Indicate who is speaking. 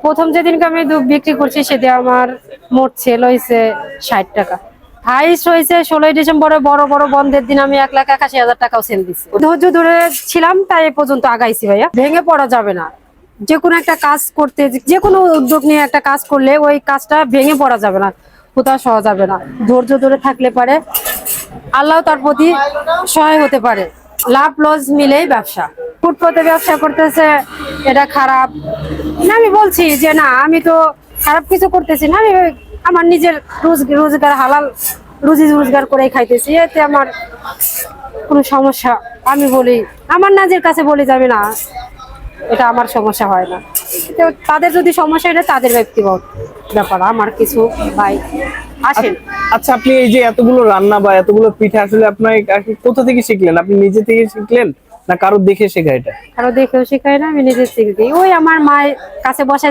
Speaker 1: প্রথম যেদিনকে আমি দুধ বিক্রি করছি সেদিন আমার মোট সেল হয়েছে 60 টাকা। হাইস্ট হয়েছে 16ই ডিসেম্বরে বড় বড় বন্ধের দিন আমি 1,81,000 টাকাও সেল দিচ্ছি। ধৈর্য ধরে ছিলাম তাই এ পর্যন্ত আগাইছি ভাইয়া। ভেঙে পড়া যাবে না। যে কোনো একটা কাজ করতে, যে কোনো উদ্যোগ নিয়ে একটা কাজ করলে ওই কাজটা ভেঙে পড়া যাবে না, হতাশ হওয়া যাবে না। ধৈর্য ধরে থাকলে পারে আল্লাহ তার প্রতি সহায় হতে পারে। লাভ লস মিলেই ব্যবসা। ফুটপাতে ব্যবসা করতেছে এটা খারাপ না, আমি বলছি যে না, আমি তো খারাপ কিছু করতেছি না। আমি আমার নিজের রোজগার হালাল রুজি রোজগার করে খাইতেছি, এতে আমার কোনো সমস্যা আমি বলি আমার নাজের কাছে বলে যাবে না, এটা আমার সমস্যা হয় না। তো তাদের যদি সমস্যা এটা তাদের ব্যক্তিগত ব্যাপার, আমার কিছু ভাই আসেন।
Speaker 2: আচ্ছা, আপনি এই যে এতগুলো রান্না বা এতগুলো পিঠা আসলে আপনার কোথা থেকে শিখলেন? আপনি নিজে থেকে শিখলেন না কারো দেখে শেখা এটা?
Speaker 1: কারো দেখেও শেখায় না, আমি নিজের থেকে দিই। ওই আমার মায়ের কাছে বসাই